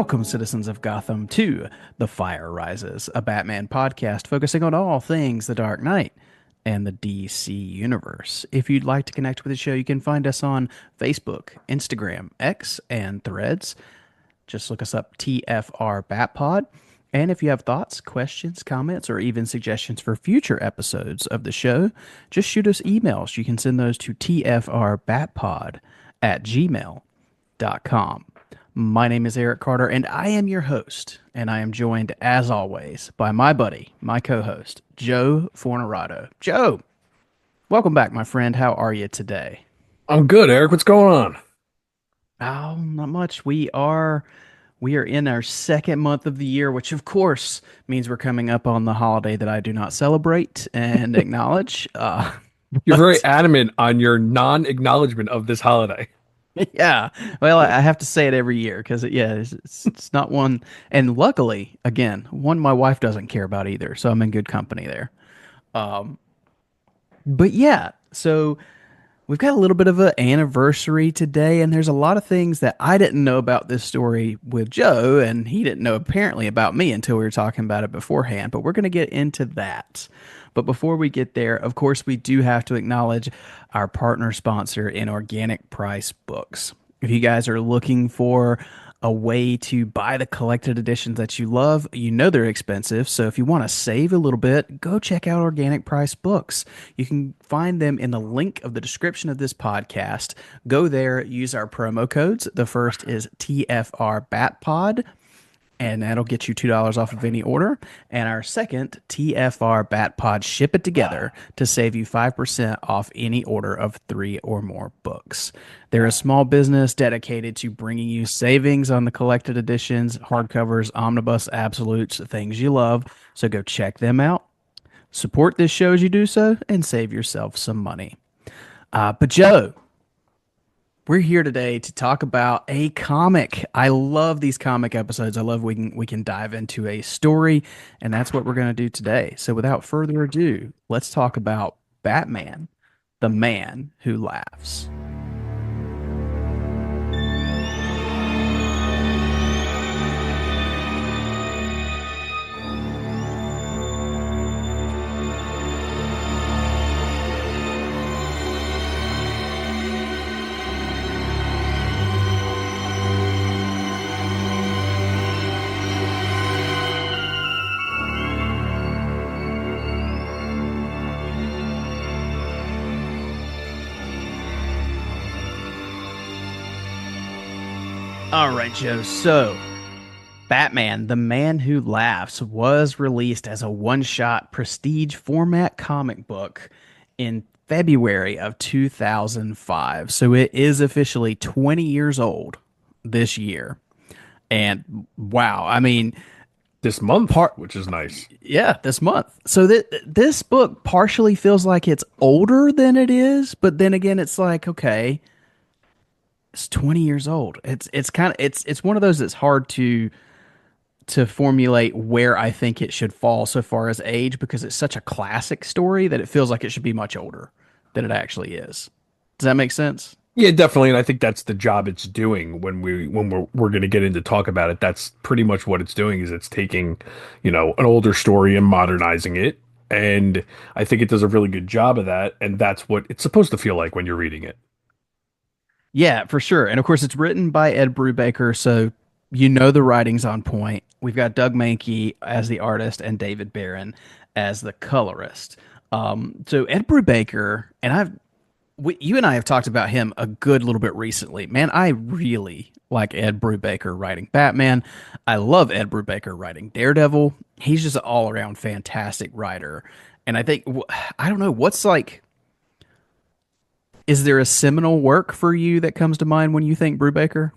Welcome, citizens of Gotham, to The Fire Rises, a Batman podcast focusing on all things The Dark Knight and the DC Universe. If you'd like to connect with the show, you can find us on Facebook, Instagram, X, and Threads. Just look us up, tfrbatpod. And if you have thoughts, questions, comments, or even suggestions for future episodes of the show, just shoot us emails. You can send those to tfrbatpod@gmail.com. My name is Eric Carter, and I am your host. And I am joined, as always, by my buddy, my co host, Joe Fornerado. Joe, welcome back, my friend. How are you today? I'm good, Eric. What's going on? Oh, not much. We are in our second month of the year, which of course means we're coming up on the holiday that I do not celebrate and acknowledge. You're very But adamant on your non-acknowledgement of this holiday. yeah, well, I have to say it every year because yeah, it's not one. And luckily, again, one my wife doesn't care about either, so I'm in good company there. Um, but yeah, so we've got a little bit of an anniversary today, and there's a lot of things that I didn't know about this story with Joe, and he didn't know apparently about me until we were talking about it beforehand. But we're going to get into that. But before we get there, of course, we do have to acknowledge our partner sponsor in Organic Price Books. If you guys are looking for a way to buy the collected editions that you love, you know they're expensive. So if you want to save a little bit, go check out Organic Price Books. You can find them in the link of the description of this podcast. Go there, use our promo codes. The first is TFRBatPod, and that'll get you $2 off of any order. And our second, TFR Bat Pod, ship it together to save you 5% off any order of 3 or more books. They're a small business dedicated to bringing you savings on the collected editions, hardcovers, omnibus, absolutes, things you love. So go check them out. Support this show as you do so and save yourself some money. But Joe, we're here today to talk about a comic. I love these comic episodes. I love we can dive into a story, and that's what we're going to do today. So without further ado, let's talk about Batman, the Man Who Laughs. All right, Joe. So Batman, the Man Who Laughs, was released as a one-shot prestige format comic book in February of 2005. So it is officially 20 years old this year. And wow, I mean, This month, part which is nice. yeah, this month. So this book partially feels like it's older than it is, but then again, it's like, okay, it's 20 years old. It's kind of it's one of those that's hard to formulate where I think it should fall so far as age because it's such a classic story that it feels like it should be much older than it actually is. Does that make sense? Yeah, definitely, and I think that's the job it's doing when we're going to get into talk about it. That's pretty much what it's doing is it's taking, an older story and modernizing it. And I think it does a really good job of that, and that's what it's supposed to feel like when you're reading it. Yeah, for sure. And of course, it's written by Ed Brubaker, so you know the writing's on point. We've got Doug Mahnke as the artist and David Barron as the colorist. So Ed Brubaker, and you and I have talked about him a good little bit recently. Man, I really like Ed Brubaker writing Batman. I love Ed Brubaker writing Daredevil. He's just an all around fantastic writer. And I think, I don't know, what's like, is there a seminal work for you that comes to mind when you think Brubaker?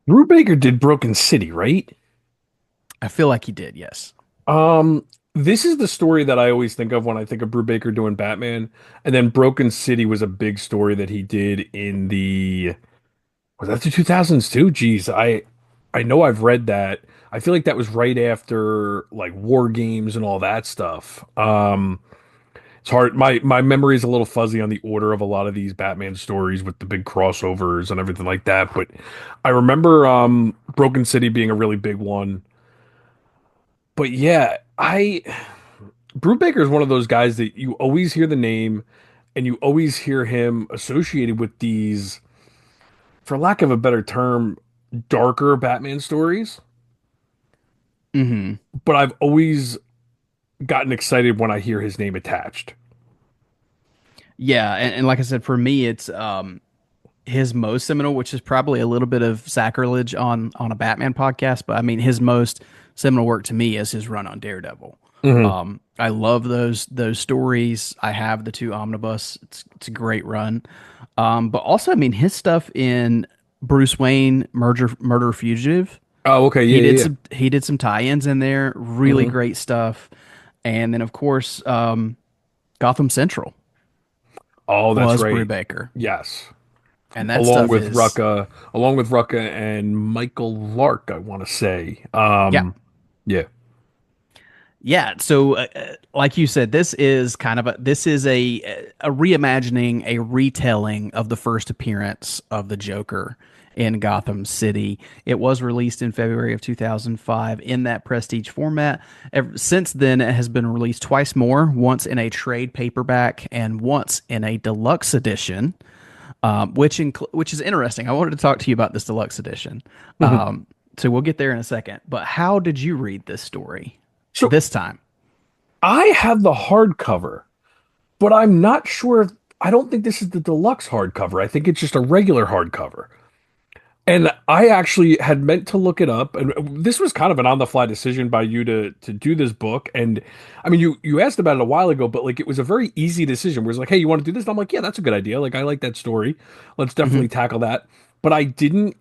Drew Baker did Broken City, right? I feel like he did, yes. Um, this is the story that I always think of when I think of Brubaker doing Batman. And then Broken City was a big story that he did in was that the 2000s too? Geez, I know I've read that. I feel like that was right after like War Games and all that stuff. It's hard. My memory is a little fuzzy on the order of a lot of these Batman stories with the big crossovers and everything like that. But I remember Broken City being a really big one. But yeah, I Brubaker is one of those guys that you always hear the name and you always hear him associated with these, for lack of a better term, darker Batman stories. Hmm. But I've always gotten excited when I hear his name attached. Yeah, and like I said, for me, it's his most seminal, which is probably a little bit of sacrilege on a Batman podcast, but I mean his most seminal work to me is his run on Daredevil. Hmm. I love those stories. I have the two omnibus. It's a great run. But also, I mean his stuff in Bruce Wayne Murder Fugitive. Oh, okay. He Yeah, did yeah, some tie-ins in there. yeah. Really great stuff. And then of course, Gotham Central Oh, that's was right. Brubaker, Yes. and that Along stuff with is Rucka and Michael Lark, I want to say. yeah. Yeah. Yeah, so like you said, this is a reimagining, a retelling of the first appearance of the Joker in Gotham City. It was released in February of 2005 in that prestige format. Since then, it has been released twice more, once in a trade paperback and once in a deluxe edition, which is interesting. I wanted to talk to you about this deluxe edition. Mhm. So we'll get there in a second. But how did you read this story So this time? I have the hardcover, but I'm not sure if I don't think this is the deluxe hardcover. I think it's just a regular hardcover. And I actually had meant to look it up, and this was kind of an on-the-fly decision by you to do this book. And I mean, you asked about it a while ago, but like it was a very easy decision. Where it's like, hey, you want to do this? And I'm like, yeah, that's a good idea. Like I like that story. Let's Hmm. definitely tackle that. But I didn't.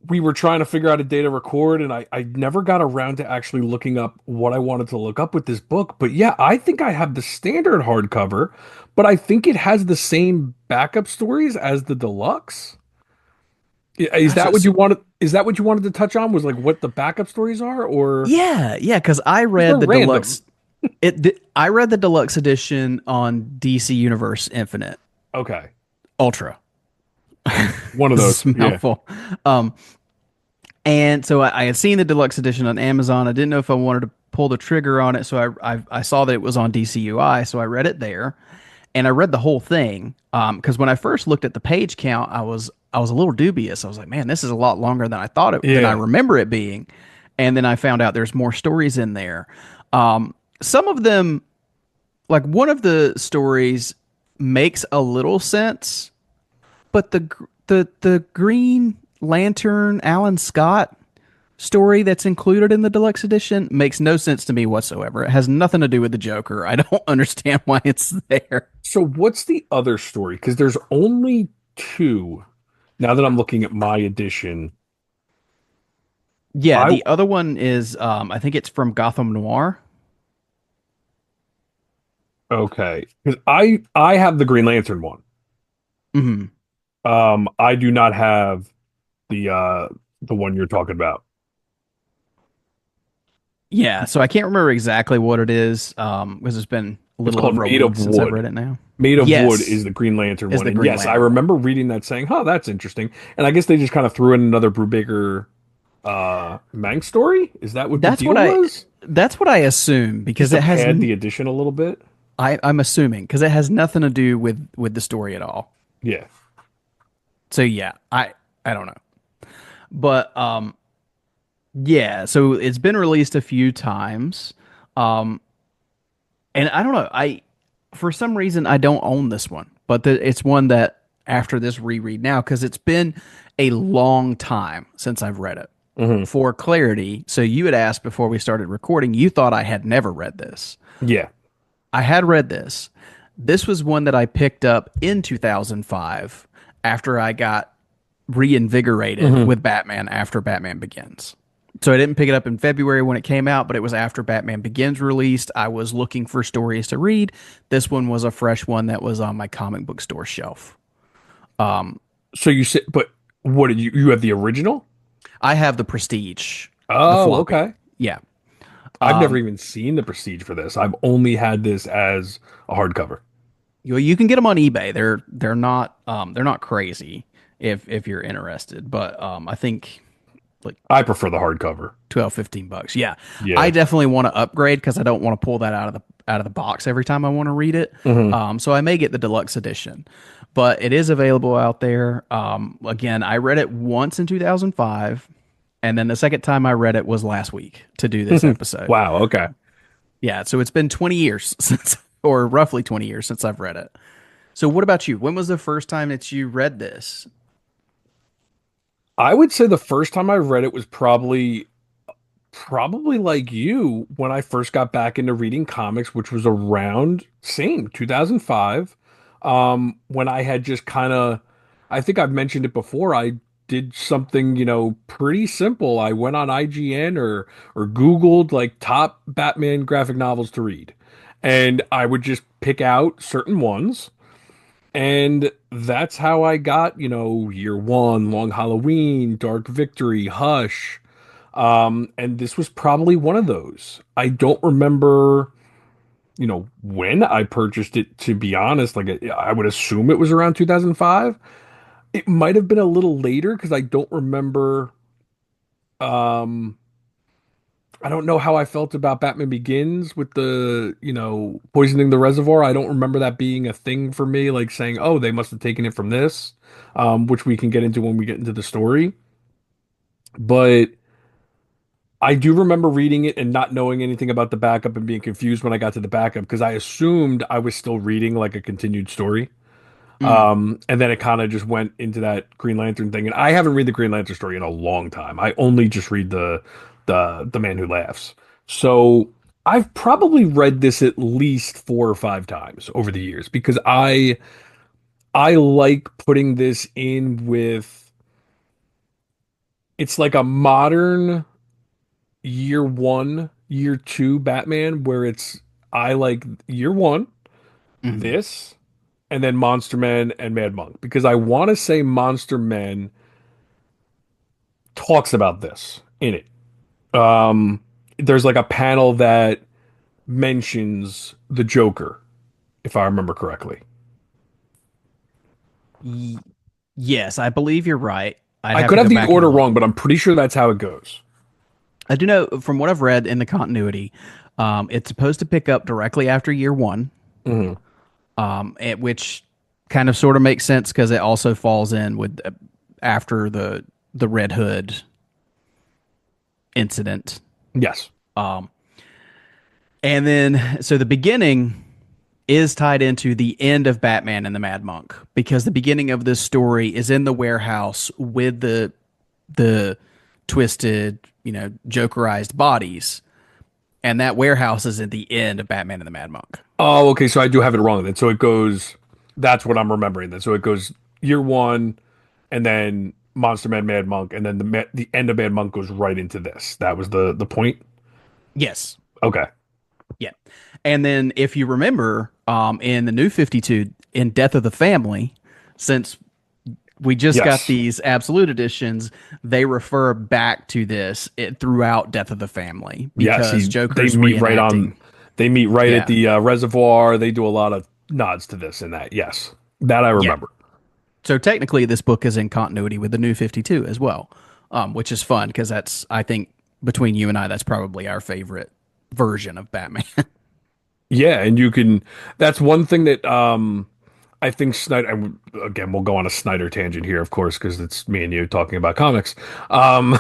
We were trying to figure out a day to record, and I never got around to actually looking up what I wanted to look up with this book. But yeah, I think I have the standard hardcover, but I think it has the same backup stories as the deluxe. Is Gosh, that what you wanted? Is that what you wanted to touch on? Was like what the backup stories are, or yeah, because I because read they're the random? deluxe. I read the deluxe edition on DC Universe Infinite Okay, Ultra. one of This is those. a Yeah, mouthful. Um, and so I had seen the deluxe edition on Amazon. I didn't know if I wanted to pull the trigger on it, so I saw that it was on DCUI, so I read it there, and I read the whole thing. Because when I first looked at the page count, I was a little dubious. I was like, man, this is a lot longer than than I yeah. remember it being. And then I found out there's more stories in there. Some of them, like one of the stories, makes a little sense, but the Green Lantern Alan Scott story that's included in the deluxe edition makes no sense to me whatsoever. It has nothing to do with the Joker. I don't understand why it's there. So what's the other story? Because there's only two. Now that I'm looking at my edition, Yeah, I the other one is I think it's from Gotham Noir. okay, because I have the Green Lantern one. Hmm. I do not have the one you're talking about. Yeah, so I can't remember exactly what it is because it's been a It's little called over a Made week of since I've read Wood. it now. Made of Wood Yes, is the Green Lantern is one. the And Green yes, I Lantern one. remember reading that saying, "Huh, that's interesting." And I guess they just kind of threw in another Brubaker Manx story. Is that what the That's deal what I was? that's what I assume Just because to it has pad the edition a little bit? I'm assuming because it has nothing to do with the story at all. Yeah. So yeah, I don't know. But yeah, so it's been released a few times. Um and I don't know. I for some reason I don't own this one, but it's one that after this reread now cuz it's been a long time since I've read it. Hmm. For clarity, so you had asked before we started recording, you thought I had never read this. Yeah. I had read this. This was one that I picked up in 2005 after I got reinvigorated Hmm. with Batman after Batman Begins. So I didn't pick it up in February when it came out, but it was after Batman Begins released. I was looking for stories to read. This one was a fresh one that was on my comic book store shelf. So you said, but what did you have the original? I have the Prestige, the Oh, floppy. okay. Yeah. I've never even seen the Prestige for this. I've only had this as a hardcover. You can get them on eBay. They're not crazy if you're interested, but I think like I prefer the hardcover. 12, $15. Yeah. I Yeah. definitely want to upgrade because I don't want to pull that out of the box every time I want to read it. Hmm. So I may get the deluxe edition, but it is available out there. Again, I read it once in 2005, and then the second time I read it was last week to do this episode. Wow. Okay. Yeah, so it's been 20 years since, or roughly 20 years since I've read it. So what about you? When was the first time that you read this? I would say the first time I read it was probably like you when I first got back into reading comics, which was around same 2005. When I had just kind of, I think I've mentioned it before. I did something, pretty simple. I went on IGN or Googled like top Batman graphic novels to read, and I would just pick out certain ones. And that's how I got, Year One, Long Halloween, Dark Victory, Hush. And this was probably one of those. I don't remember, when I purchased it, to be honest. Like, I would assume it was around 2005. It might have been a little later because I don't remember. Um, I don't know how I felt about Batman Begins with the, poisoning the reservoir. I don't remember that being a thing for me, like saying, oh, they must have taken it from this, which we can get into when we get into the story. But I do remember reading it and not knowing anything about the backup and being confused when I got to the backup because I assumed I was still reading like a continued story. Mm, And then it kind of just went into that Green Lantern thing. And I haven't read the Green Lantern story in a long time. I only just read the Man Who Laughs. So I've probably read this at least 4 or 5 times over the years because I like putting this in with it's like a modern year one, year two Batman where it's I like year one, mhm. this, and then Monster Men and Mad Monk because I want to say Monster Men talks about this in it. There's like a panel that mentions the Joker, if I remember correctly. Y- yes, I believe you're right. I'd I have could to have go the back and order look. wrong, but I'm pretty sure that's how it goes. I do know from what I've read in the continuity, it's supposed to pick up directly after year one, Hmm. which kind of sort of makes sense because it also falls in with after the Red Hood incident. Yes. Um, and then so the beginning is tied into the end of Batman and the Mad Monk because the beginning of this story is in the warehouse with the twisted, jokerized bodies, and that warehouse is at the end of Batman and the Mad Monk. Oh, okay. So I do have it wrong then. So it goes, that's what I'm remembering then. So it goes year one, and then Monster Man, Mad Monk, and then the end of Mad Monk goes right into this. That was the point. Yes, Okay. yeah, and then if you remember, in the New 52, in Death of the Family, since we just got Yes. these absolute editions, they refer back to this throughout Death of the Family Yes. because They Joker's meet right on. reenacting. They meet right at Yeah, the reservoir. They do a lot of nods to this and that. Yes, that I yeah. remember. So technically, this book is in continuity with the New 52 as well, which is fun because that's, I think, between you and I, that's probably our favorite version of Batman. Yeah, and you can. That's one thing that I think Snyder. And again, we'll go on a Snyder tangent here, of course, because it's me and you talking about comics. Um,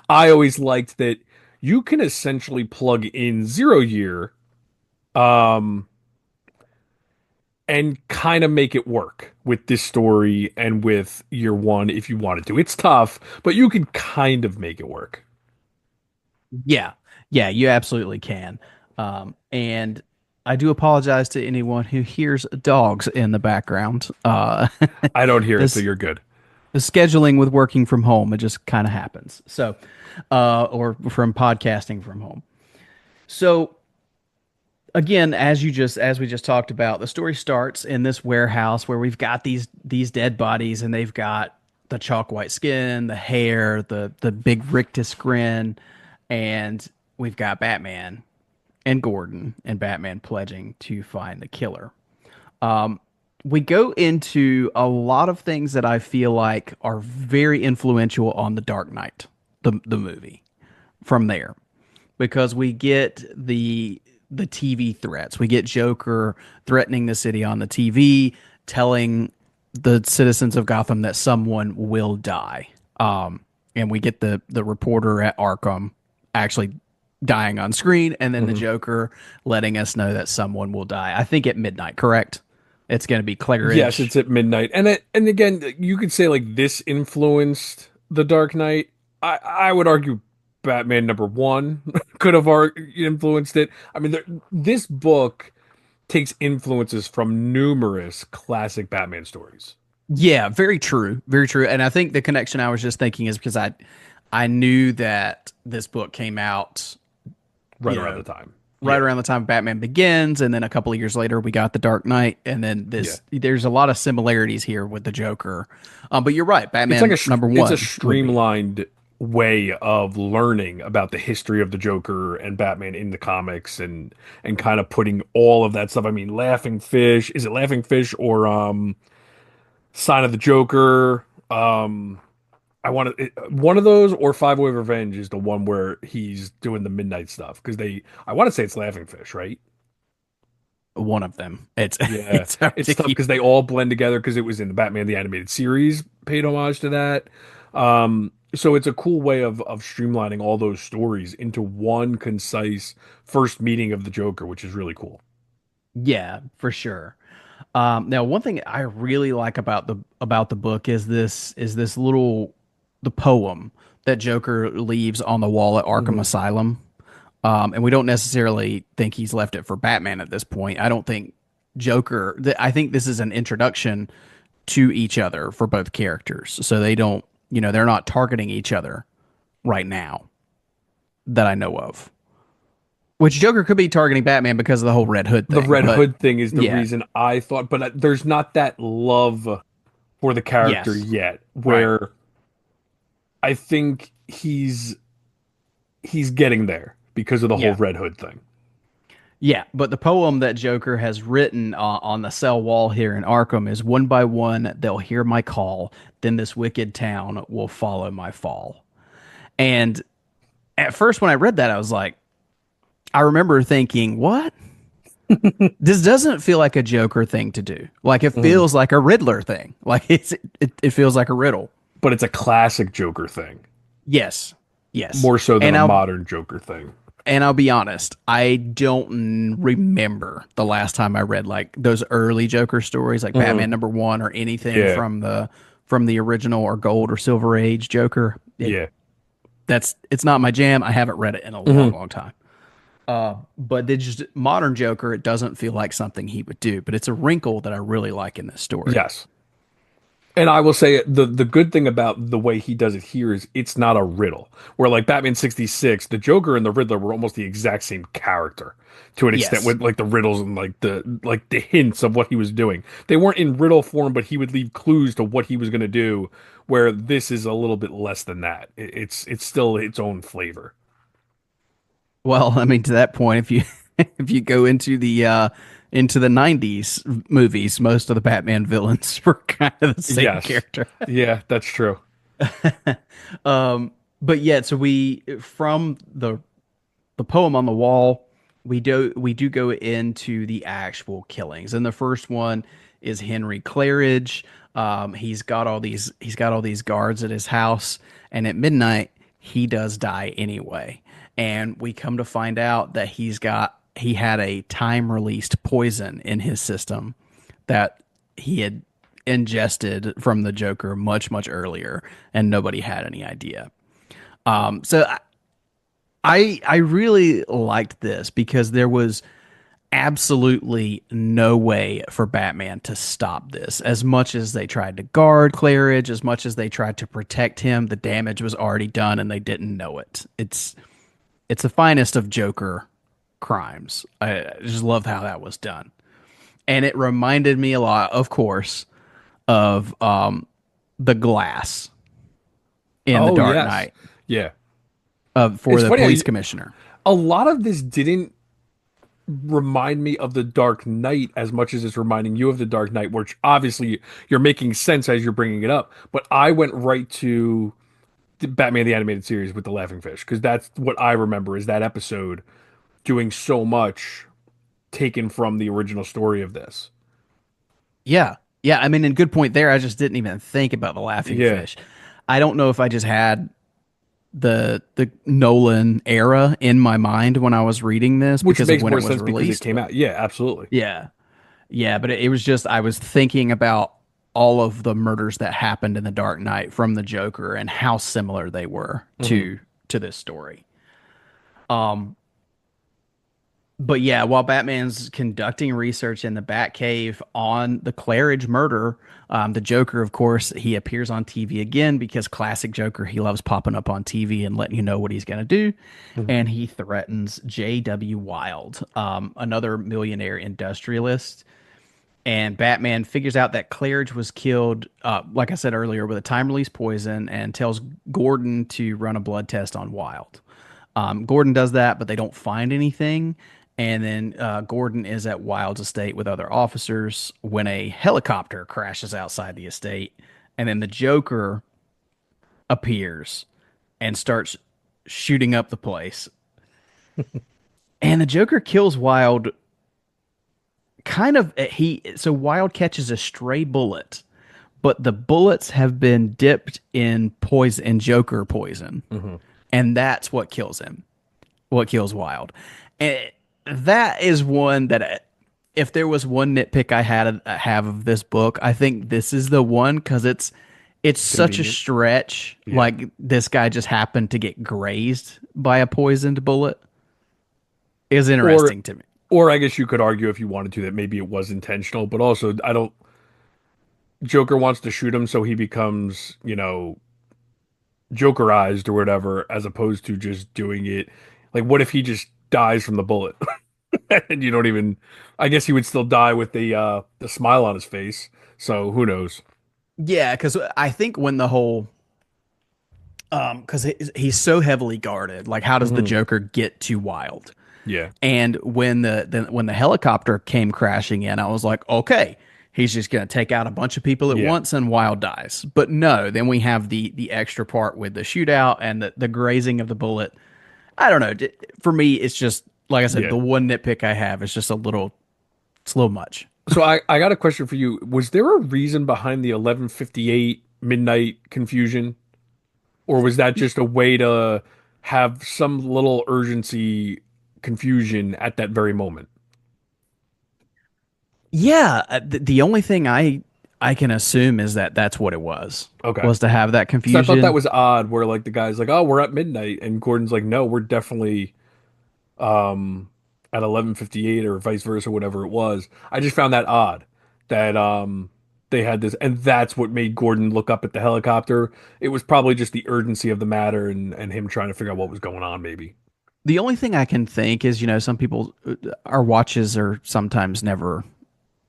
I always liked that you can essentially plug in Zero Year, um, and kind of make it work with this story and with Year One if you wanted to. It's tough, but you can kind of make it work. Yeah, yeah, you absolutely can. And I do apologize to anyone who hears dogs in the background. I don't hear it, so This you're good. the scheduling with working from home, it just kind of happens. So, or from podcasting from home. So again, as we just talked about, the story starts in this warehouse where we've got these dead bodies, and they've got the chalk white skin, the hair, the big rictus grin, and we've got Batman and Gordon and Batman pledging to find the killer. Um, we go into a lot of things that I feel like are very influential on The Dark Knight, the movie, from there, because we get the TV threats. We get Joker threatening the city on the TV, telling the citizens of Gotham that someone will die. And we get the reporter at Arkham actually dying on screen, and then the Hmm. Joker letting us know that someone will die. I think at midnight, correct? It's going to be Yes, Claridge. it's at midnight. And again, you could say like this influenced The Dark Knight. I would argue Batman number one could have influenced it. I mean, this book takes influences from numerous classic Batman stories Yeah, very true, very true. And I think the connection I was just thinking is because I knew that this book came out, right you around the know, time. right Yeah, around the time Batman Begins, and then a couple of years later we got The Dark Knight, and then yeah. this. There's a lot of similarities here with the Joker, but you're right. It's like Batman number it's a one would be streamlined way of learning about the history of the Joker and Batman in the comics and kind of putting all of that stuff. I mean, Laughing Fish, is it Laughing Fish or Sign of the Joker? I want to one of those or Five Way Revenge is the one where he's doing the midnight stuff because I want to say it's Laughing Fish, right? one of them. It's Yeah, it's hard it's to tough keep. because they all blend together because it was in the Batman the Animated Series, paid homage to that. So it's a cool way of streamlining all those stories into one concise first meeting of the Joker, which is really cool. Yeah, for sure. Now, one thing I really like about the book is this little the poem that Joker leaves on the wall at Arkham Hmm. Asylum. And we don't necessarily think he's left it for Batman at this point. I don't think I think this is an introduction to each other for both characters. So they don't, they're not targeting each other right now that I know of. Which Joker could be targeting Batman because of the whole Red Hood The thing. Red But Hood thing is the yeah, reason I thought, but there's not that love for the character yes, yet, right. where I think he's getting there because of the whole Yeah. Red Hood thing. Yeah, but the poem that Joker has written on the cell wall here in Arkham is one by one they'll hear my call, then this wicked town will follow my fall. And at first when I read that I was like I remember thinking, "What? This doesn't feel like a Joker thing to do. Like it Mhm. feels like a Riddler thing. Like it feels like a riddle." But it's a classic Joker thing, Yes. Yes. more so than And a I'll modern Joker thing. And I'll be honest, I don't remember the last time I read like those early Joker stories, like Hmm. Batman number one or anything Yeah, from the original or Gold or Silver Age Joker. yeah. It's not my jam. I haven't read it in a long, Hmm. long time. But the just modern Joker, it doesn't feel like something he would do, but it's a wrinkle that I really like in this story. Yes. And I will say the good thing about the way he does it here is it's not a riddle. Where like Batman 66, the Joker and the Riddler were almost the exact same character to an extent Yes. with like the riddles and like the hints of what he was doing. They weren't in riddle form, but he would leave clues to what he was going to do, where this is a little bit less than that. It's still its own flavor. Well, I mean, to that point, if you if you go into the '90s movies, most of the Batman villains were kind of the same Yes. character. Yeah, that's true. But yeah, so we from the poem on the wall, we do go into the actual killings, and the first one is Henry Claridge. He's got all these guards at his house, and at midnight he does die anyway. And we come to find out that he had a time released poison in his system that he had ingested from the Joker much earlier, and nobody had any idea. So I really liked this because there was absolutely no way for Batman to stop this. As much as they tried to guard Claridge, as much as they tried to protect him, the damage was already done and they didn't know it. It's the finest of Joker crimes. I just love how that was done. And it reminded me a lot, of course, of the glass in The Oh Dark yes. Knight Yeah. for It's the funny how police you, commissioner. A lot of this didn't remind me of the Dark Knight as much as it's reminding you of the Dark Knight, which obviously you're making sense as you're bringing it up. But I went right to the Batman the Animated Series with the Laughing Fish because that's what I remember is that episode doing so much taken from the original story of this. Yeah. Yeah. I mean, and good point there. I just didn't even think about the laughing Yeah, fish. I don't know if I just had the Nolan era in my mind when I was reading this which because of makes when more it was sense because it released, came but out. Yeah, absolutely. yeah. Yeah, but it was just I was thinking about all of the murders that happened in The Dark Knight from the Joker and how similar they were Hmm. to this story. Um, but yeah, while Batman's conducting research in the Batcave on the Claridge murder, the Joker, of course, he appears on TV again because classic Joker, he loves popping up on TV and letting you know what he's going to do. Hmm. And he threatens J.W. Wild, another millionaire industrialist. And Batman figures out that Claridge was killed, like I said earlier, with a time release poison and tells Gordon to run a blood test on Wild. Gordon does that, but they don't find anything. And then Gordon is at Wild's estate with other officers when a helicopter crashes outside the estate. And then the Joker appears and starts shooting up the place. And the Joker kills Wild kind of so Wild catches a stray bullet, but the bullets have been dipped in poison in Joker poison, Hmm. and that's what kills him. What kills Wild, and that is one that if there was one nitpick I have of this book, I think this is the one because it's such a Convenient. stretch. Yeah. Like this guy just happened to get grazed by a poisoned bullet is Or interesting to me. or I guess you could argue if you wanted to that maybe it was intentional, but also I don't Joker wants to shoot him so he becomes, Jokerized or whatever, as opposed to just doing it. Like, what if he just dies from the bullet? And you don't even I guess he would still die with the smile on his face. So who knows? Yeah, because I think when the whole because he's so heavily guarded. Like, how does the Hmm. Joker get to Wild? Yeah. And when when the helicopter came crashing in, I was like, okay, he's just gonna take out a bunch of people at Yeah. once and Wild dies. But no, then we have the extra part with the shootout and the grazing of the bullet. I don't know. For me, it's just like I said, Yeah. the one nitpick I have is just it's a little much. So I got a question for you. Was there a reason behind the 11:58 midnight confusion? Or was that just a way to have some little urgency confusion at that very moment? Yeah, the only thing I can assume is that that's what it Okay. was to have that Because I thought that confusion. was odd where like the guy's like, "Oh, we're at midnight." And Gordon's like, "No, we're definitely um at 11:58 or vice versa whatever it was." I just found that odd that they had this and that's what made Gordon look up at the helicopter. It was probably just the urgency of the matter and him trying to figure out what was going on maybe. The only thing I can think is, some people, our watches are sometimes never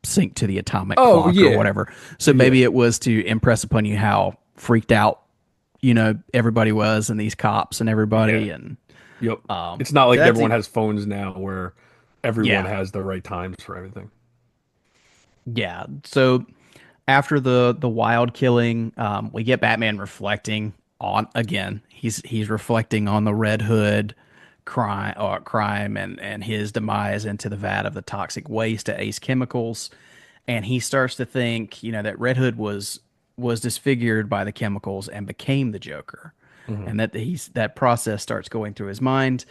sync to the atomic Oh, clock or yeah. whatever. So Yeah. maybe it was to impress upon you how freaked out, everybody was and these cops and Yeah. everybody. And Yep. It's not like that's, everyone has phones now where everyone yeah, has the right times for everything. yeah. So after the wild killing, we get Batman reflecting on again. He's reflecting on the Red Hood crime and his demise into the vat of the toxic waste at Ace Chemicals, and he starts to think, that Red Hood was disfigured by the chemicals and became the Joker, Hmm. and that process starts going through his mind.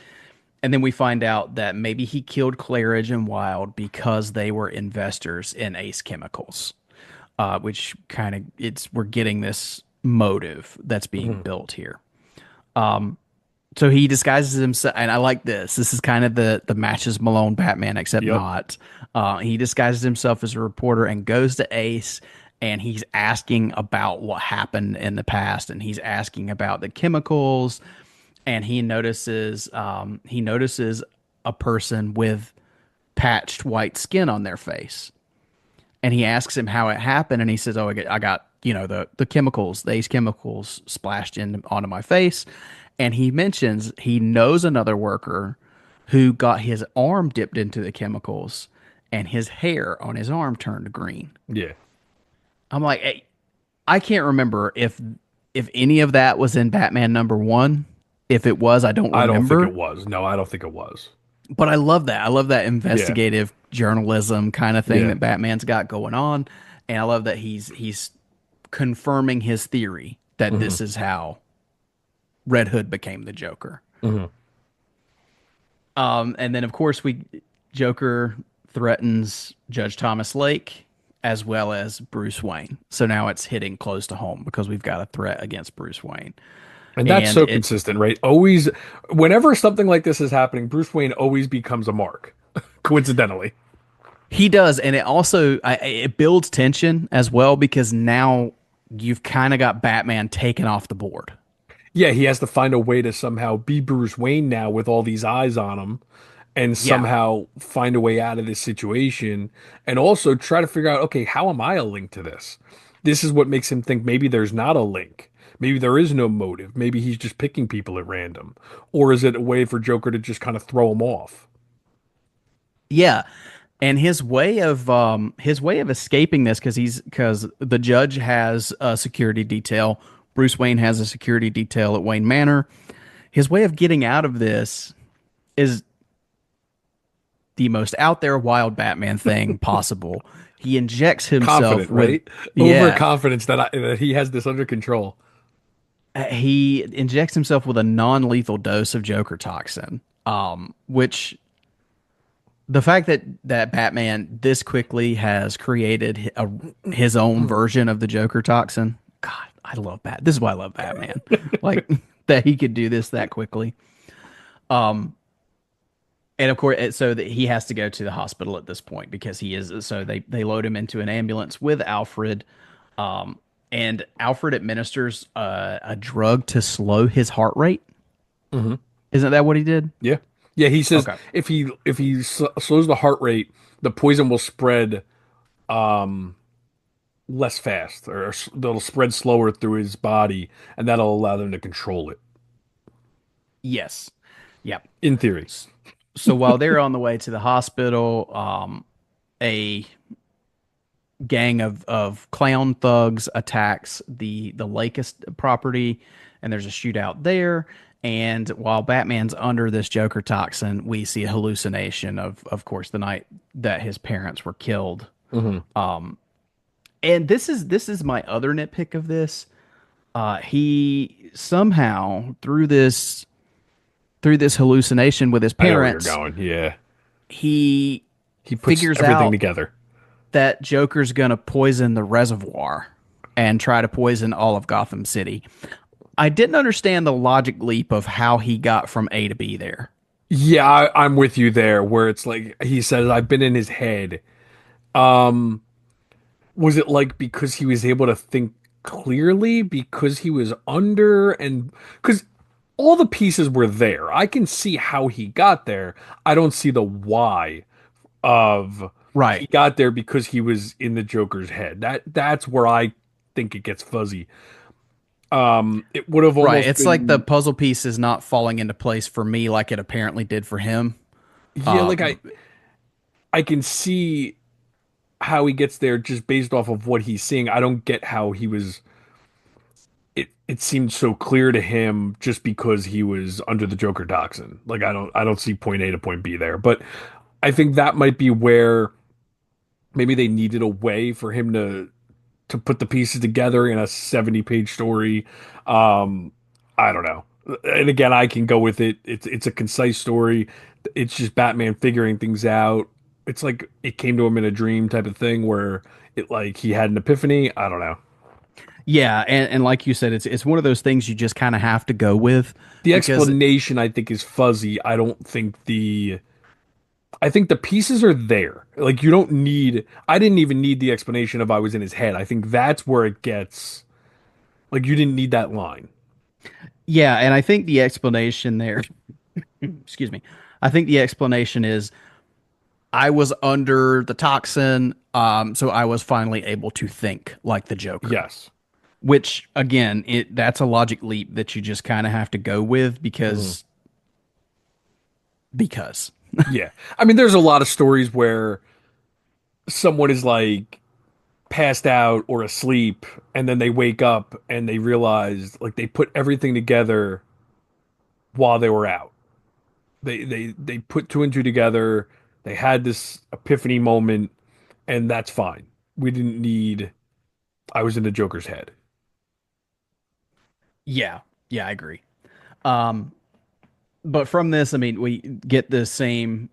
And then we find out that maybe he killed Claridge and Wild because they were investors in Ace Chemicals, which kind of we're getting this motive that's being Hmm. built here. So he disguises himself, and I like this. This is kind of the matches Malone Batman, except Yep. not. He disguises himself as a reporter and goes to Ace, and he's asking about what happened in the past, and he's asking about the chemicals, and he notices a person with patched white skin on their face, and he asks him how it happened, and he says, "Oh, I got the chemicals, these chemicals splashed in onto my face." And he mentions he knows another worker who got his arm dipped into the chemicals and his hair on his arm turned green. Yeah. I'm like, hey, I can't remember if any of that was in Batman #1. If it was, I don't I don't think it remember. was. No, I don't think it was. But I love that. I love that Yeah. investigative journalism kind of thing Yeah. that Batman's got going on. And I love that he's confirming his theory that Hmm. this is how Red Hood became the Joker. Hmm. And then of course we Joker threatens Judge Thomas Lake as well as Bruce Wayne. So now it's hitting close to home because we've got a threat against Bruce Wayne. And that's And so it consistent, right? Always, whenever something like this is happening, Bruce Wayne always becomes a mark, coincidentally. he does, and it also it builds tension as well because now you've kind of got Batman taken off the board. Yeah, he has to find a way to somehow be Bruce Wayne now with all these eyes on him and Yeah. somehow find a way out of this situation and also try to figure out, okay, how am I a link to this? This is what makes him think maybe there's not a link. Maybe there is no motive. Maybe he's just picking people at random. Or is it a way for Joker to just kind of throw him off? Yeah. And his way of escaping this because the judge has a security detail, Bruce Wayne has a security detail at Wayne Manor. His way of getting out of this is the most out there wild Batman thing possible. He injects himself Confident, with right? yeah, Overconfidence that he has this under control. he injects himself with a non-lethal dose of Joker toxin. Which the fact that Batman this quickly has created his own version of the Joker toxin. God, I love Bat. This is why I love Batman. Like that he could do this that quickly. And of course, so that he has to go to the hospital at this point because he is. So they load him into an ambulance with Alfred, and Alfred administers a drug to slow his heart rate. Hmm. Isn't that what he did? Yeah. Yeah, he says Okay. if he slows the heart rate, the poison will spread um less fast or it'll spread slower through his body and that'll allow them to control it Yes. Yep. in theory. So while they're on the way to the hospital, a gang of clown thugs attacks the Lakest property, and there's a shootout there. And while Batman's under this Joker toxin, we see a hallucination of course, the night that his parents were killed. Hmm. And this is my other nitpick of this. He somehow through this hallucination with his I know where you're parents, going. Yeah. he He puts figures everything out together. that Joker's gonna poison the reservoir and try to poison all of Gotham City. I didn't understand the logic leap of how he got from A to B there. Yeah, I'm with you there where it's like he says I've been in his head. Um was it like because he was able to think clearly because he was under and because all the pieces were there. I can see how he got there. I don't see the why of he Right. got there because he was in the Joker's head. That's where I think it gets fuzzy. It would have Right. almost It's like the been puzzle piece is not falling into place for me like it apparently did for him. yeah, like Um, I can see how he gets there just based off of what he's seeing. I don't get how he was it seemed so clear to him just because he was under the Joker toxin. Like I don't see point A to point B there. But I think that might be where maybe they needed a way for him to put the pieces together in a 70-page story. Um, I don't know. And again, I can go with it. It's a concise story. It's just Batman figuring things out. It's like it came to him in a dream type of thing where it like he had an epiphany. I don't know. yeah, and like you said, it's one of those things you just kind of have to go with The because explanation I think is fuzzy. I think the pieces are there. Like you don't need I didn't even need the explanation of I was in his head. I think that's where it gets like you didn't need that line. yeah, and I think the explanation there, excuse me, I think the explanation is I was under the toxin, so I was finally able to think like the Joker. Yes. Which again, that's a logic leap that you just kind of have to go with Hmm. because because. Yeah. I mean, there's a lot of stories where someone is like passed out or asleep and then they wake up and they realize like they put everything together while they were out. They put two and two together. They had this epiphany moment and that's fine. We didn't need I was in the Joker's head. Yeah, yeah, I agree. Um, but from this, I mean, we get the same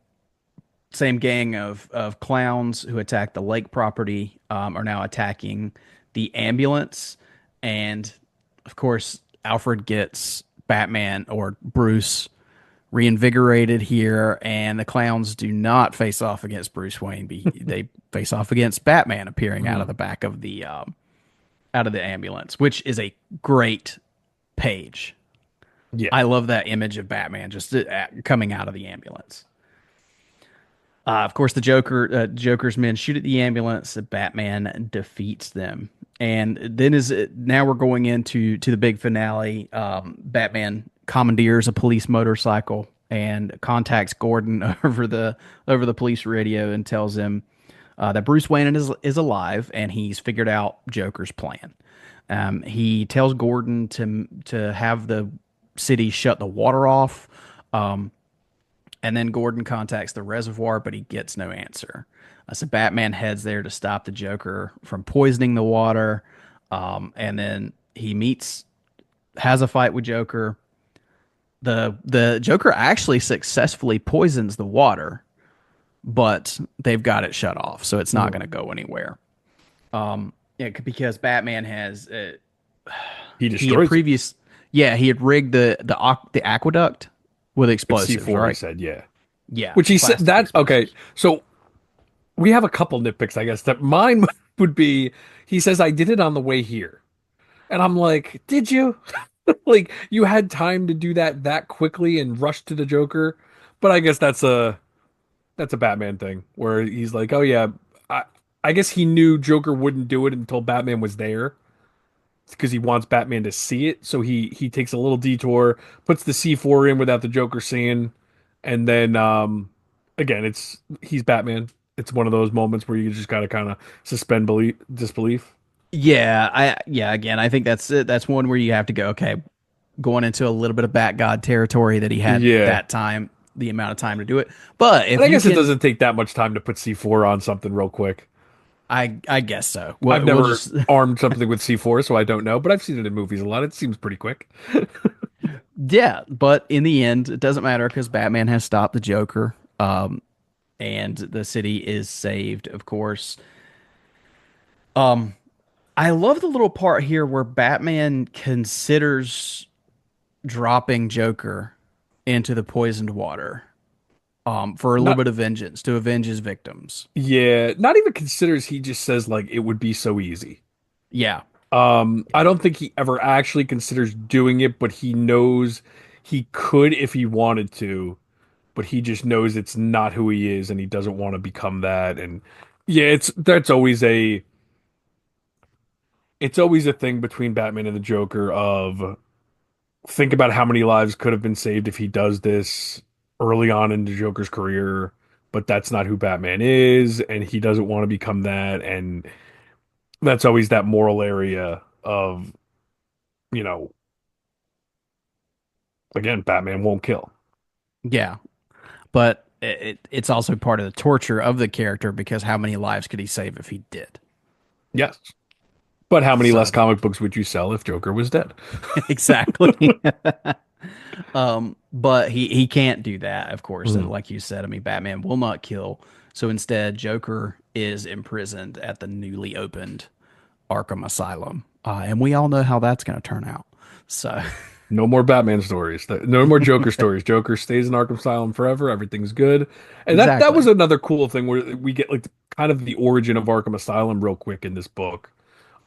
gang of clowns who attacked the lake property are now attacking the ambulance, and of course, Alfred gets Batman or Bruce reinvigorated here, and the clowns do not face off against Bruce Wayne. They face off against Batman appearing out of Mhm. the back of the out of the ambulance, which is a great page. Yeah. I love that image of Batman just coming out of the ambulance. Of course, Joker's men shoot at the ambulance. Batman defeats them, and then is now we're going into the big finale. Batman commandeers a police motorcycle and contacts Gordon over the police radio and tells him that Bruce Wayne is alive and he's figured out Joker's plan. He tells Gordon to have the city shut the water off. And then Gordon contacts the reservoir, but he gets no answer. So Batman heads there to stop the Joker from poisoning the water. And then has a fight with Joker. The Joker actually successfully poisons the water, but they've got it shut off, so it's not Mhm. going to go anywhere. Yeah, because Batman has He he had destroys it previous yeah he had rigged the aqueduct with with explosives, C4, he right? said, yeah. Yeah, Which he said plastic that okay. explosives. So we have a couple nitpicks, I guess. That mine would be he says I did it on the way here. And I'm like, did you? Like you had time to do that quickly and rush to the Joker? But I guess that's a Batman thing where he's like, "Oh yeah, I I guess he knew Joker wouldn't do it until Batman was there because he wants Batman to see it. So he takes a little detour, puts the C4 in without the Joker seeing, and then again, it's he's Batman. It's one of those moments where you just gotta kind of suspend disbelief. Yeah, again, I think that's it. That's one where you have to go, okay, going into a little bit of Bat God territory that he had Yeah. that time, the amount of time to do it. But And if I you guess it can, doesn't take that much time to put C4 on something real quick. I guess so. I've We'll never just armed something with C4, so I don't know, but I've seen it in movies a lot. It seems pretty quick. yeah. But in the end, it doesn't matter because Batman has stopped the Joker, and the city is saved. Of course. Um, I love the little part here where Batman considers dropping Joker into the poisoned water, for a little Not bit of vengeance to avenge his victims. Yeah, not even considers he just says like it would be so easy. Yeah. I don't think he ever actually considers doing it, but he knows he could if he wanted to, but he just knows it's not who he is and he doesn't want to become that. And yeah, it's always a thing between Batman and the Joker of think about how many lives could have been saved if he does this early on in the Joker's career, but that's not who Batman is, and he doesn't want to become that. And that's always that moral area of, you know, again, Batman won't kill. Yeah. But it's also part of the torture of the character because how many lives could he save if he did? Yes. But how many less So, comic books would you sell if Joker was dead? exactly. But he can't do that, of course. Mhm. Like you said, I mean, Batman will not kill. So instead, Joker is imprisoned at the newly opened Arkham Asylum. And we all know how that's going to turn out. So, No more Batman stories. No more Joker stories. Joker stays in Arkham Asylum forever. Everything's good. And that was exactly. another cool thing where we get like kind of the origin of Arkham Asylum real quick in this book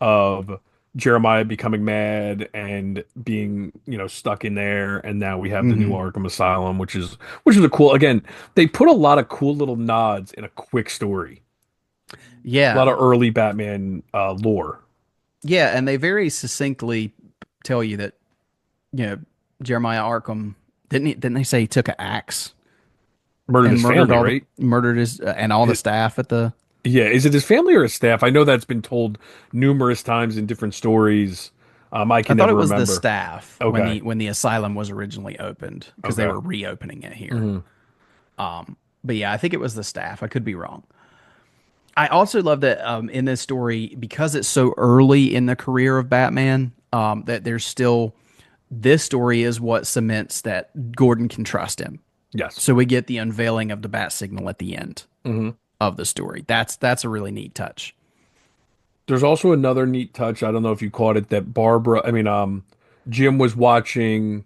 of Jeremiah becoming mad and being, stuck in there. And now we have the new Hmm. Arkham Asylum, which is a cool, again, they put a lot of cool little nods in a quick story. A lot Yeah. of early Batman lore. Yeah. And they very succinctly tell you that, you know, Jeremiah Arkham, didn't they say he took an axe? Murdered and his murdered family, all the right? murdered his and all the Hi- staff at the. yeah, is it his family or his staff? I know that's been told numerous times in different stories. I I can thought it never was the remember. staff when Okay, the asylum was originally opened because they okay. were reopening it here. Hmm. But yeah, I think it was the staff. I could be wrong. I also love that in this story because it's so early in the career of Batman that there's still this story is what cements that Gordon can trust him. Yes. So we get the unveiling of the bat signal at the end Hmm. of the story. That's a really neat touch. There's also another neat touch. I don't know if you caught it that Jim was watching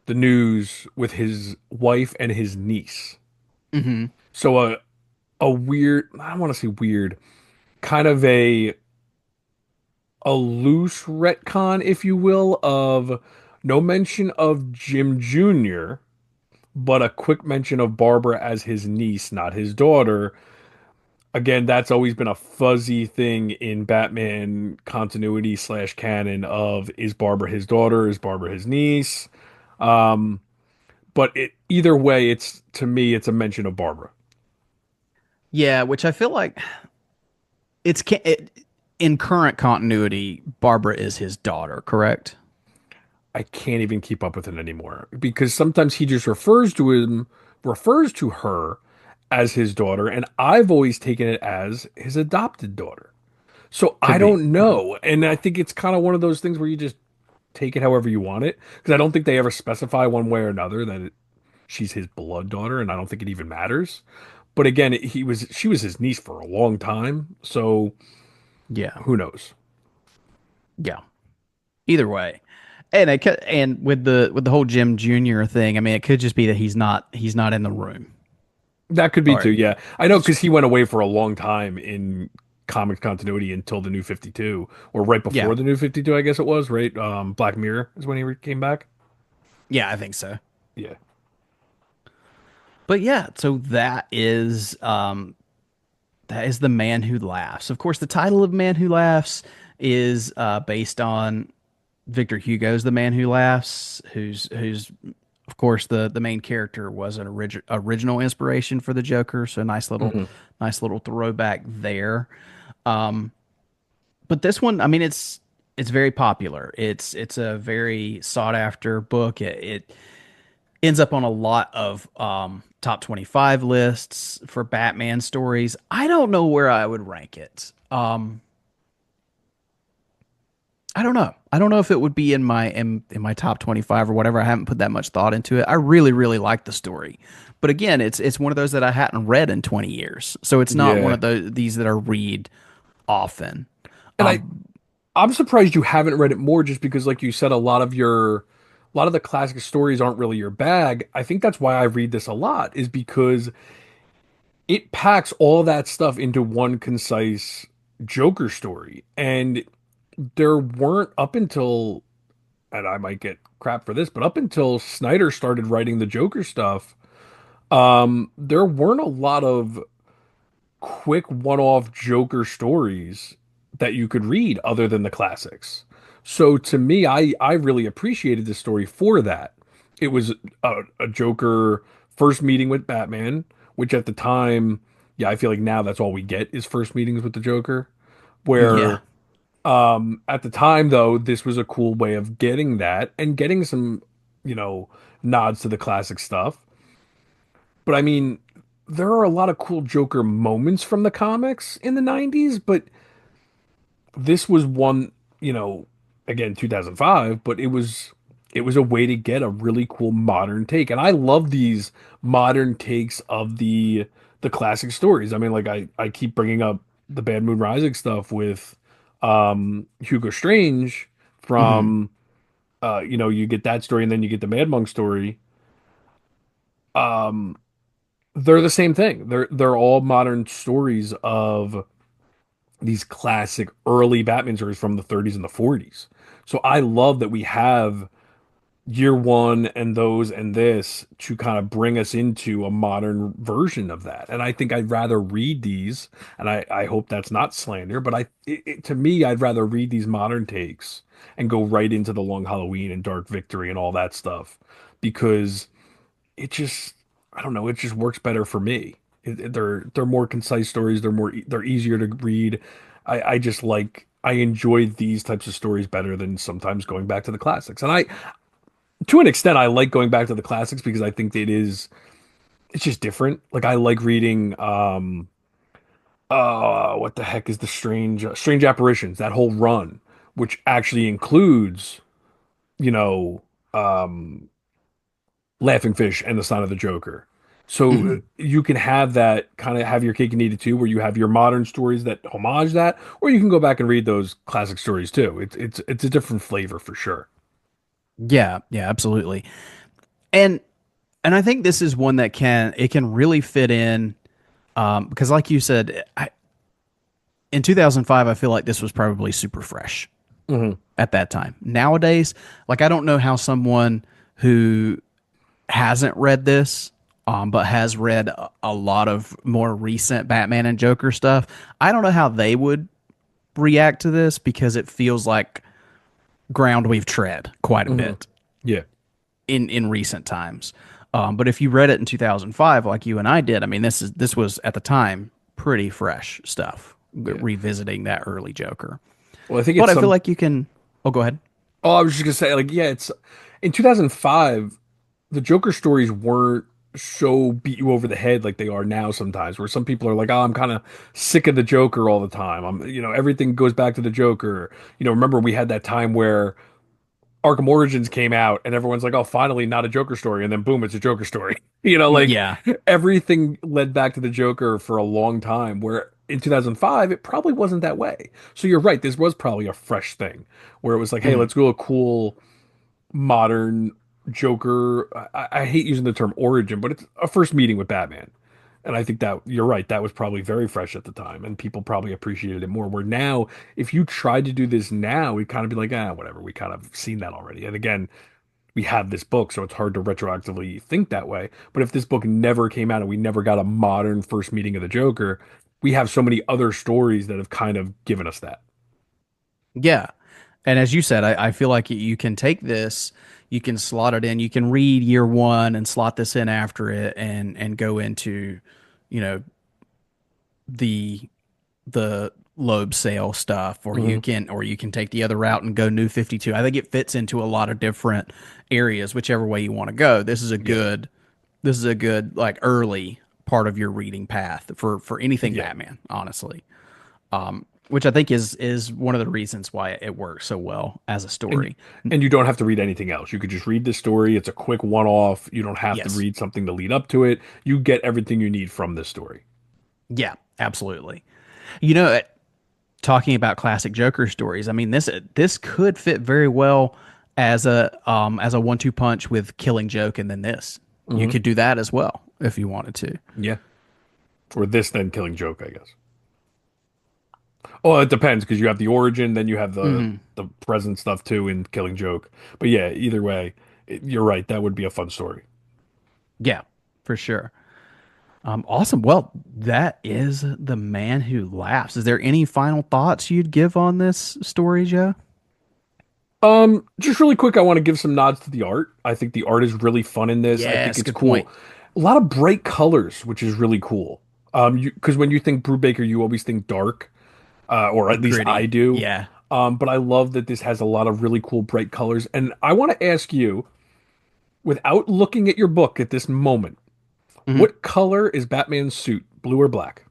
the news with his wife and his niece. Hmm. So a weird, I don't want to say weird, kind of a loose retcon, if you will, of no mention of Jim Jr., but a quick mention of Barbara as his niece, not his daughter. Again, that's always been a fuzzy thing in Batman continuity slash canon of is Barbara his daughter, is Barbara his niece? Um, but either way, it's to me, it's a mention of Barbara. Yeah, which I feel like in current continuity, Barbara is his daughter, correct? I can't even keep up with it anymore because sometimes he just refers to her as his daughter, and I've always taken it as his adopted daughter. So I Could be. don't know. And I think it's kind of one of those things where you just take it however you want it because I don't think they ever specify one way or another that she's his blood daughter, and I don't think it even matters. But again, she was his niece for a long time, so Yeah, who knows? yeah. Either way, and and with the whole Jim Jr. thing, I mean, it could just be that he's not in the room. That could be Or too, yeah. I know because he went away for a long time in comic continuity until the New 52, or right yeah, before the New 52, I guess it was, right? Black Mirror is when came back. yeah, I think so. Yeah. But yeah, so that is the Man Who Laughs. Of course, the title of Man Who Laughs is based on Victor Hugo's The Man Who Laughs, who's of course the main character was an original inspiration for the Joker. So Hmm. nice little throwback there. Um, but this one, I mean, it's very popular. It's a very sought after book. It ends up on a lot of top 25 lists for Batman stories. I don't know where I would rank it. I don't know. I don't know if it would be in in my top 25 or whatever. I haven't put that much thought into it. I really like the story. But again, it's one of those that I hadn't read in 20 years. So it's not one Yeah. of these that I read often. And Um I'm surprised you haven't read it more just because like you said a lot of the classic stories aren't really your bag. I think that's why I read this a lot is because it packs all that stuff into one concise Joker story. And there weren't up until and I might get crap for this, but up until Snyder started writing the Joker stuff, there weren't a lot of quick one-off Joker stories that you could read other than the classics. So to me, I really appreciated this story for that. It was a Joker first meeting with Batman, which at the time, yeah, I feel like now that's all we get is first meetings with the Joker. yeah. Where at the time, though, this was a cool way of getting that and getting some, you know, nods to the classic stuff. But I mean, there are a lot of cool Joker moments from the comics in the 90s, but this was one, you know, again, 2005, but it was a way to get a really cool modern take. And I love these modern takes of the classic stories. I mean, like I keep bringing up the Bad Moon Rising stuff with Hugo Strange Hmm. from you know, you get that story and then you get the Mad Monk story. Um they're the same thing. They're all modern stories of these classic early Batman stories from the 30s and the 40s. So I love that we have year one and those and this to kind of bring us into a modern version of that. And I think I'd rather read these, and I hope that's not slander, but to me, I'd rather read these modern takes and go right into the Long Halloween and Dark Victory and all that stuff because it just I don't know, it just works better for me. They're more concise stories. They're easier to read. I just like I enjoy these types of stories better than sometimes going back to the classics. And I to an extent I like going back to the classics because I think it's just different. Like I like reading what the heck is the strange apparitions, that whole run, which actually includes, you know, um Laughing Fish and the Sign of the Joker. So Mhm. you can have that kind of have your cake and eat it too, where you have your modern stories that homage that, or you can go back and read those classic stories too. It's a different flavor for sure. Yeah, yeah, absolutely. And and I think this is one that can really fit in because like you said, in 2005 I feel like this was probably super fresh Hmm. at that time. Nowadays, like I don't know how someone who hasn't read this but has read a lot of more recent Batman and Joker stuff, I don't know how they would react to this because it feels like ground we've tread quite a Hmm. bit Yeah, in recent times. But if you read it in 2005, like you and I did, I mean, this was at the time pretty fresh stuff, yeah. revisiting that early Joker. Well, I think But it's I feel some. like you can. Oh, go ahead. Oh, I was just gonna say, like, yeah, it's in 2005. The Joker stories weren't so beat you over the head like they are now sometimes, where some people are like, "Oh, I'm kind of sick of the Joker all the time. Everything goes back to the Joker." Remember we had that time where Arkham Origins came out and everyone's like, "Oh, finally not a Joker story." And then boom, it's a Joker story. Like Yeah. everything led back to the Joker for a long time, where in 2005 it probably wasn't that way. So you're right, this was probably a fresh thing where it was like, "Hey, Mhm. let's go a cool modern Joker." I hate using the term origin, but it's a first meeting with Batman. And I think that you're right. That was probably very fresh at the time, and people probably appreciated it more. Where now, if you tried to do this now, we'd kind of be like, ah, whatever. We kind of seen that already. And again, we have this book, so it's hard to retroactively think that way. But if this book never came out and we never got a modern first meeting of the Joker, we have so many other stories that have kind of given us that. Yeah. And as you said, I feel like you can take this, you can slot it in, you can read year one and slot this in after it and go into, you know, the the lobe sale stuff, Hmm. or you can take the other route and go new 52. I think it fits into a lot of different areas, whichever way you want to go. Yeah. This is a good like early part of your reading path for anything Yeah. Batman, honestly. Which I think is one of the reasons why it works so well as a And story. and you don't have to read anything else. You could just read the story. It's a quick one-off. You don't have to Yes. read something to lead up to it. You get everything you need from this story. Yeah, absolutely. You know, talking about classic Joker stories, I mean this could fit very well as a 1-2 punch with Killing Joke and then this. You Hmm. could do that as well if you wanted to. Yeah. Or this, then Killing Joke, I guess. Oh, it depends because you have the origin, then you have Hmm. the present stuff too in Killing Joke. But yeah, either way, you're right. That would be a fun story. Yeah, for sure. Awesome. Well, that is The Man Who Laughs. Is there any final thoughts you'd give on this story, Joe? Just really quick, I want to give some nods to the art. I think the art is really fun in this. I think Yes, it's good point. cool. A lot of bright colors, which is really cool. Because when you think Brubaker, you always think dark, or at least I Gritty. do. Yeah. But I love that this has a lot of really cool bright colors. And I want to ask you, without looking at your book at this moment, Hmm. what color is Batman's suit, blue or black?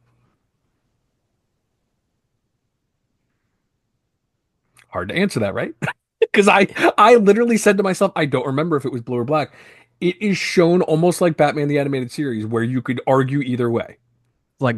Hard to answer that, right? Because I literally said to myself, I don't remember if it was blue or black. It is shown almost like Batman the Animated Series, where you could argue either way. Like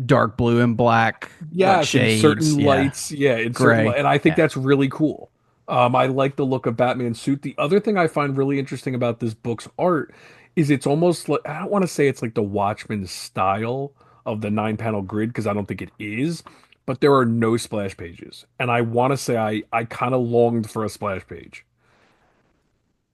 dark blue and black, like Yes, in shades. certain Yeah. lights, yeah, in certain Gray. light, and I think Yeah. that's really cool. I like the look of Batman's suit. The other thing I find really interesting about this book's art is it's almost like I don't want to say it's like the Watchmen style of the 9 panel grid because I don't think it is, but there are no splash pages, and I want to say I kind of longed for a splash page.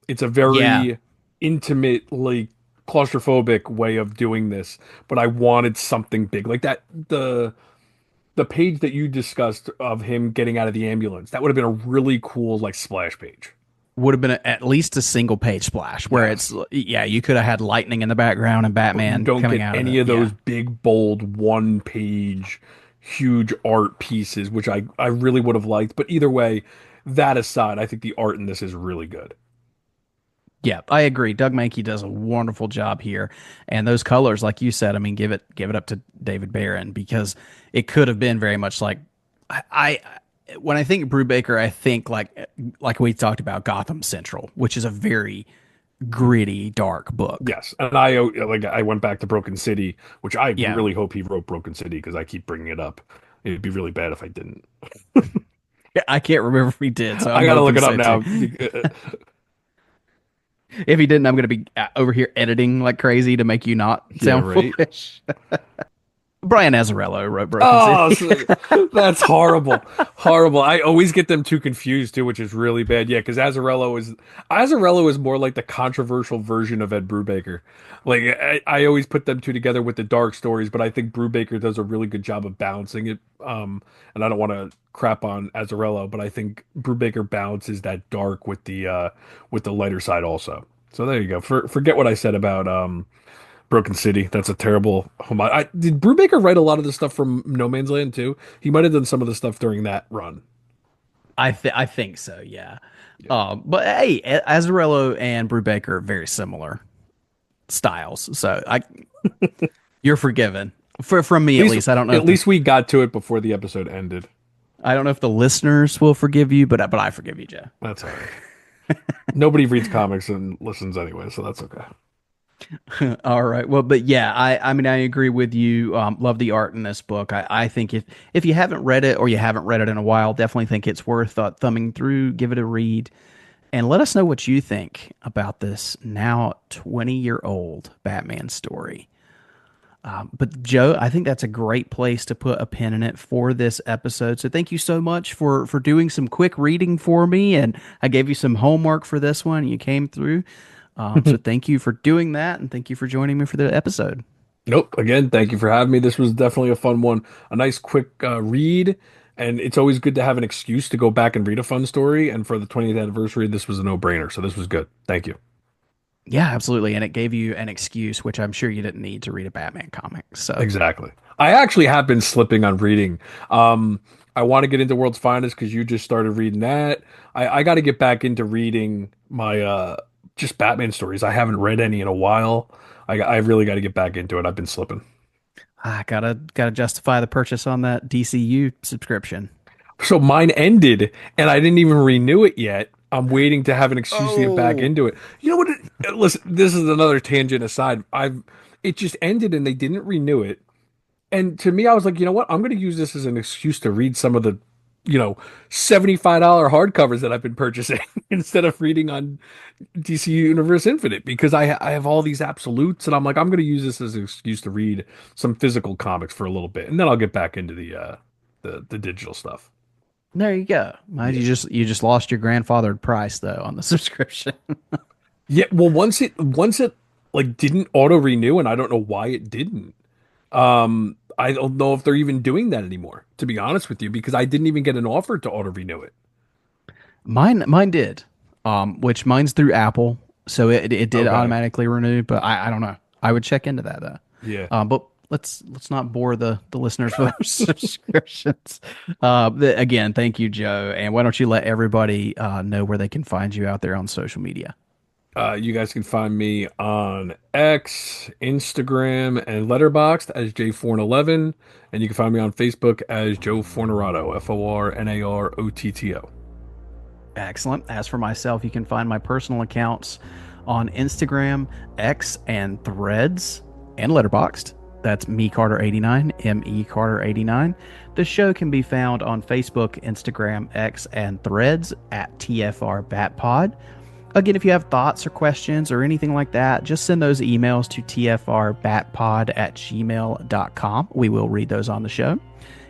It's a Yeah. very intimately claustrophobic way of doing this, but I wanted something big like that. The page that you discussed of him getting out of the ambulance, that would have been a really cool like splash page. would have been at least a single page splash where Yes. it's, yeah, you could have had lightning in the background and But you Batman don't coming get out of any it. of Yeah. those big, bold, one page, huge art pieces, which I really would have liked. But either way, that aside, I think the art in this is really good. Yeah, I agree. Doug Mankey does a wonderful job here, and those colors, like you said, I mean, give it up to David Barron because it could have been very much like I when I think Brubaker, I think like we talked about Gotham Central, which is a very gritty, dark book. Yes, and I went back to Broken City, which I Yeah, really hope he wrote Broken City because I keep bringing it up. It'd be really bad if I didn't. I can't remember if he did, so I I'm gotta look hoping it up so too. now. If he didn't, I'm going to be over here editing like crazy to make you not Yeah, sound right. foolish. Brian Azzarello wrote Broken Oh, City. that's horrible. Horrible. I always get them too confused too, which is really bad. Yeah, because Azzarello is more like the controversial version of Ed Brubaker. Like I always put them two together with the dark stories, but I think Brubaker does a really good job of balancing it. And I don't want to crap on Azzarello, but I think Brubaker balances that dark with the lighter side also. So there you go. Forget what I said about Broken City. That's a terrible homage. Did Brubaker write a lot of the stuff from No Man's Land too? He might have done some of the stuff during that run. I think so, yeah. Yeah. But hey, Azzarello and Brubaker are very similar styles, so I you're forgiven for from me At at least least. I don't know at if the least we got to it before the episode ended. I don't know if the listeners will forgive you, but I forgive you, Joe. That's all right. Nobody reads comics and listens anyway, so that's okay. All right. Well, but yeah, I mean I agree with you. Love the art in this book. I think if you haven't read it or you haven't read it in a while, definitely think it's worth thumbing through. Give it a read. And let us know what you think about this now 20-year-old Batman story. But Joe, I think that's a great place to put a pin in it for this episode. So thank you so much for doing some quick reading for me, and I gave you some homework for this one. And you came through. So thank you for doing that, and thank you for joining me for the episode. Nope. Again, thank you for having me. This was definitely a fun one. A nice quick read, and it's always good to have an excuse to go back and read a fun story. And for the 20th anniversary, this was a no-brainer. So this was good. Thank you. Yeah, absolutely. And it gave you an excuse, which I'm sure you didn't need to read a Batman comic. So Exactly. I actually have been slipping on reading. I want to get into World's Finest because you just started reading that. I got to get back into reading my just Batman stories. I haven't read any in a while. I really got to get back into it. I've been slipping. I gotta justify the purchase on that DCU subscription. So mine ended and I didn't even renew it yet. I'm waiting to have an excuse to get back Oh, into it. You know what? Listen, this is another tangent aside. It just ended and they didn't renew it. And to me, I was like, you know what? I'm going to use this as an excuse to read some of the, $75 hardcovers that I've been purchasing instead of reading on DC Universe Infinite because I have all these absolutes and I'm like, I'm going to use this as an excuse to read some physical comics for a little bit and then I'll get back into the digital stuff. there you go. Well, Yeah. you just lost your grandfathered price though on the subscription. Yeah, well, once it like didn't auto renew and I don't know why it didn't. I don't know if they're even doing that anymore, to be honest with you, because I didn't even get an offer to auto renew it. Mine did, which mine's through Apple, so it did Okay. automatically renew. But I don't know. I would check into that though. Yeah. But let's not bore the listeners with our subscriptions. Again, thank you, Joe. And why don't you let everybody know where they can find you out there on social media? You guys can find me on X, Instagram, and Letterboxd as JForn11, and you can find me on Facebook as Joe Fornarato, FORNAROTTO. Excellent. As for myself, you can find my personal accounts on Instagram, X, and Threads, and Letterboxd. That's me Carter89, me Carter89. The show can be found on Facebook, Instagram, X, and Threads at tfrbatpod. Again, if you have thoughts or questions or anything like that, just send those emails to tfrbatpod@gmail.com. We will read those on the show.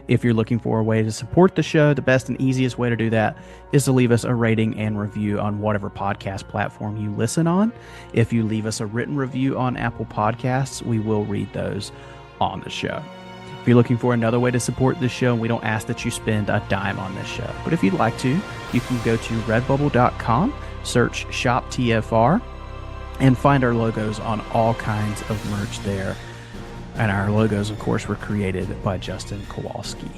If you're looking for a way to support the show, the best and easiest way to do that is to leave us a rating and review on whatever podcast platform you listen on. If you leave us a written review on Apple Podcasts, we will read those on the show. If you're looking for another way to support this show, we don't ask that you spend a dime on this show. But if you'd like to, you can go to redbubble.com Search Shop TFR and find our logos on all kinds of merch there. And our logos, of course, were created by Justin Kowalski.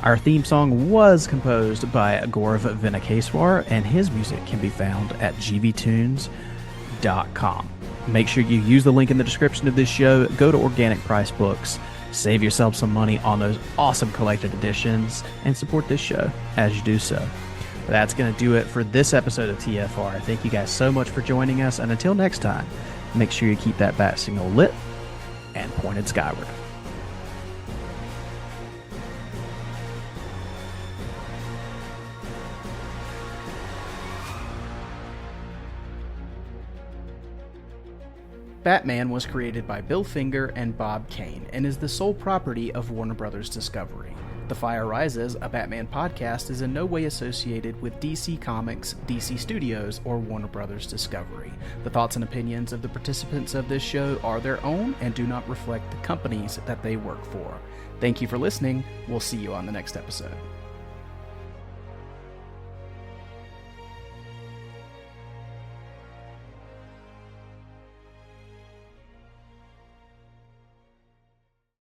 Our theme song was composed by Gaurav Venkateswar, and his music can be found at gvtunes.com. Make sure you use the link in the description of this show. Go to Organic Price Books, save yourself some money on those awesome collected editions, and support this show as you do so. That's going to do it for this episode of TFR. Thank you guys so much for joining us, and until next time, make sure you keep that bat signal lit and pointed skyward. Batman was created by Bill Finger and Bob Kane and is the sole property of Warner Bros. Discovery. The Fire Rises, a Batman podcast, is in no way associated with DC Comics, DC Studios, or Warner Bros. Discovery. The thoughts and opinions of the participants of this show are their own and do not reflect the companies that they work for. Thank you for listening. We'll see you on the next episode.